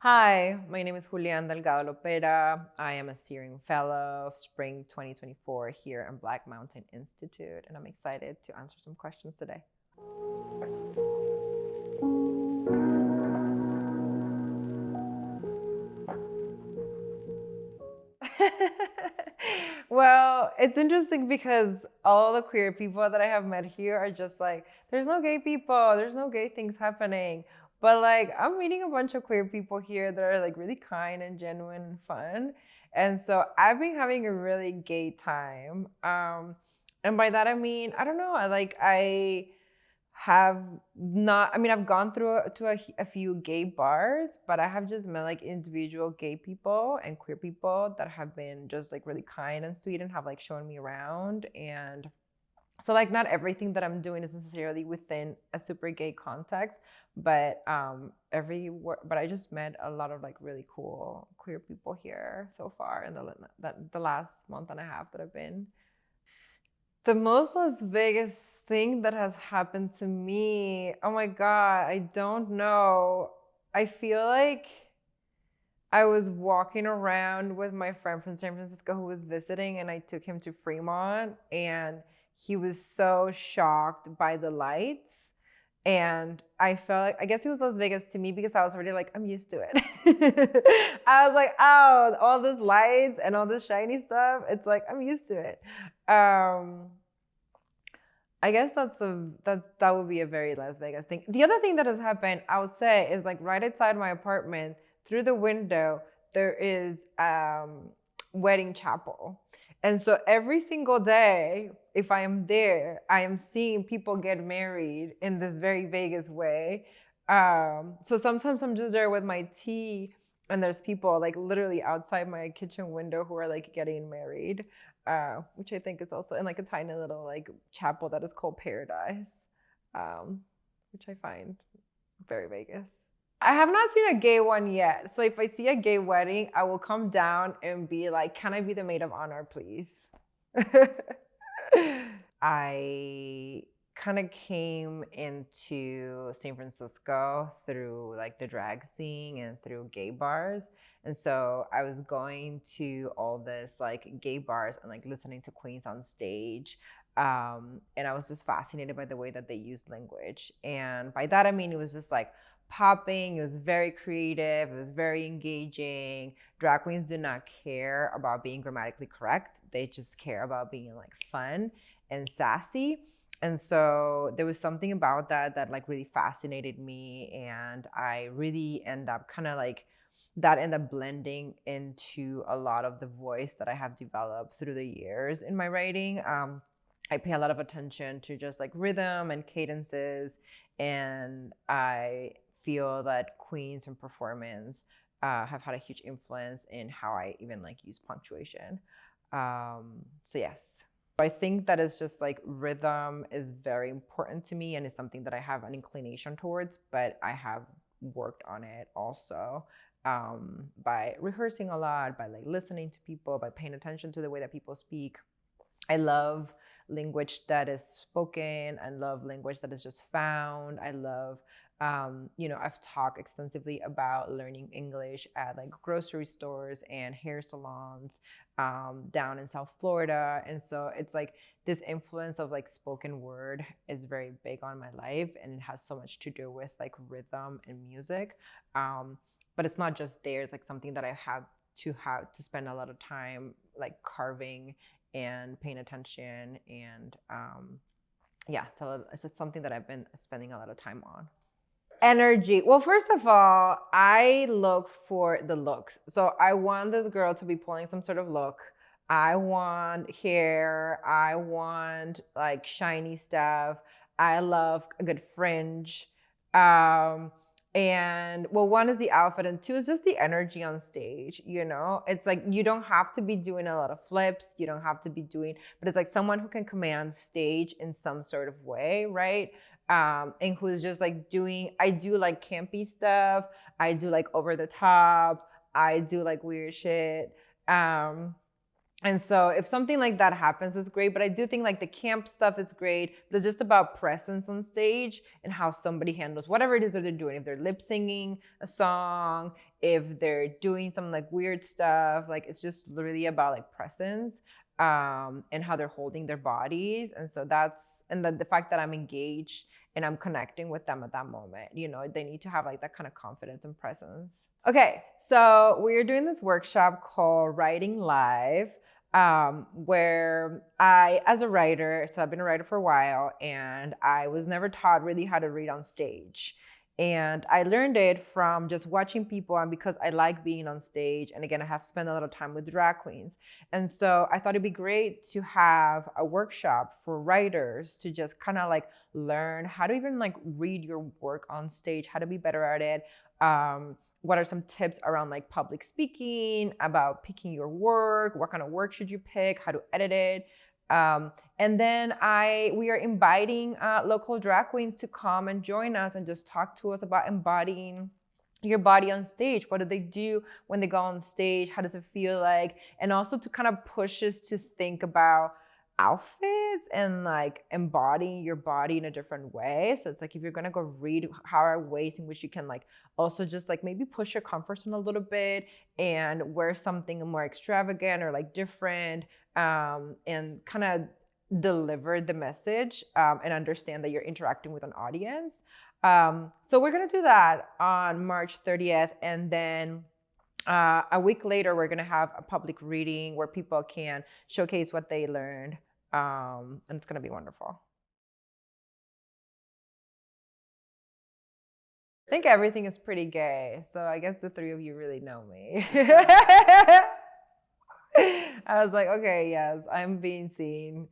Hi, my name is Julián Delgado Lopera. I am a Shearing Fellow of Spring 2024 here at Black Mountain Institute, and I'm excited to answer some questions today. Well, it's interesting because all the queer people that I have met here are just like, there's no gay people, there's no gay things happening. But like, I'm meeting a bunch of queer people here that are like really kind and genuine and fun. And so I've been having a really gay time. And by that I mean, I don't know, I have not, I mean, I've gone through a few gay bars, but I have just met like individual gay people and queer people that have been just like really kind and sweet and have like shown me around. And so like not everything that I'm doing is necessarily within a super gay context, but but I just met a lot of like really cool queer people here so far in the last month and a half that I've been. The most Las Vegas thing that has happened to me, oh my God, I don't know. I feel like I was walking around with my friend from San Francisco who was visiting, and I took him to Fremont, and he was so shocked by the lights. And I felt like, I guess it was Las Vegas to me because I was already like, I'm used to it. I was like, oh, all this lights and all this shiny stuff. It's like, I'm used to it. I guess that would be a very Las Vegas thing. The other thing that has happened, I would say, is like right outside my apartment, through the window, there is wedding chapel. And so every single day, if I am there, I am seeing people get married in this very Vegas way. So sometimes I'm just there with my tea, and there's people like literally outside my kitchen window who are like getting married, which I think is also in like a tiny little like chapel that is called Paradise, which I find very Vegas. I have not seen a gay one yet. So if I see a gay wedding, I will come down and be like, can I be the maid of honor, please? I kind of came into San Francisco through like the drag scene and through gay bars. And so I was going to all this like gay bars and like listening to queens on stage. And I was just fascinated by the way that they use language. And by that, I mean, it was just like popping. It was very creative. It was very engaging. Drag queens do not care about being grammatically correct. They just care about being like fun and sassy. And so there was something about that like really fascinated me. And I really end up blending into a lot of the voice that I have developed through the years in my writing. I pay a lot of attention to just like rhythm and cadences, and I feel that queens and performance have had a huge influence in how I even like use punctuation. So yes, I think that is just like rhythm is very important to me and is something that I have an inclination towards, but I have worked on it also by rehearsing a lot, by like listening to people, by paying attention to the way that people speak. I love language that is spoken. I love language that is just found. I love, I've talked extensively about learning English at like grocery stores and hair salons down in South Florida. And so it's like this influence of like spoken word is very big on my life, and it has so much to do with like rhythm and music. But it's not just there. It's like something that I have to spend a lot of time like carving and paying attention, and so it's something that I've been spending a lot of time on. Energy. Well, first of all, I look for the looks. So I want this girl to be pulling some sort of look. I want hair. I want like shiny stuff. I love a good fringe. And well, one is the outfit, and two is just the energy on stage. It's like you don't have to be doing a lot of flips. You don't have to be doing, but it's like someone who can command stage in some sort of way, right? And who's just like I do like campy stuff. I do like over the top. I do like weird shit. And so if something like that happens, it's great. But I do think like the camp stuff is great, but it's just about presence on stage and how somebody handles whatever it is that they're doing. If they're lip singing a song, if they're doing some like weird stuff, like it's just really about like presence and how they're holding their bodies. And so that's, and the fact that I'm engaged and I'm connecting with them at that moment, you know, they need to have like that kind of confidence and presence. Okay, so we're doing this workshop called Writing Live, where I, as a writer, so I've been a writer for a while, and I was never taught really how to read on stage. And I learned it from just watching people, and because I like being on stage, and again, I have spent a lot of time with drag queens. And so I thought it'd be great to have a workshop for writers to just kind of like learn how to even like read your work on stage, how to be better at it. What are some tips around like public speaking, about picking your work, what kind of work should you pick, how to edit it. And then we are inviting local drag queens to come and join us and just talk to us about embodying your body on stage. What do they do when they go on stage? How does it feel like? And also to kind of push us to think about outfits and like embodying your body in a different way. So it's like, if you're gonna go read, how are ways in which you can like also just like maybe push your comfort zone a little bit and wear something more extravagant or like different, and kind of deliver the message, and understand that you're interacting with an audience. So we're gonna do that on March 30th, and then a week later, we're gonna have a public reading where people can showcase what they learned, and it's gonna be wonderful. I think everything is pretty gay, so I guess the three of you really know me. I was like, okay, yes, I'm being seen.